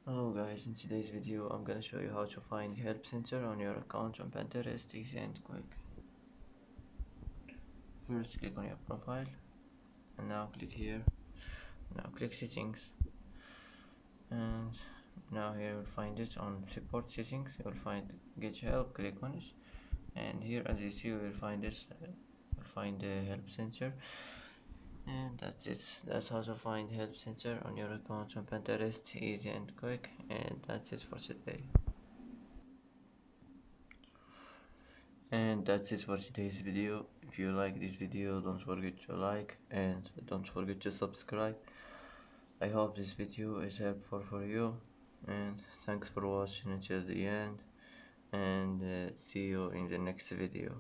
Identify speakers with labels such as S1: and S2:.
S1: Hello guys, in today's video I'm gonna show you how to find help center on your account on Pinterest, easy and quick. First click on your profile and now click here. Now click settings and now here you'll find it on support settings. You will find get help, click on it, and here as you see you will find this you'll find the help center, and that's it. That's how to find help center on your account on Pinterest, easy and quick, and that's it for today. And that's it for today's video. If you like this video, don't forget to like and don't forget to subscribe. I hope this video is helpful for you, and thanks for watching until the end, and see you in the next video.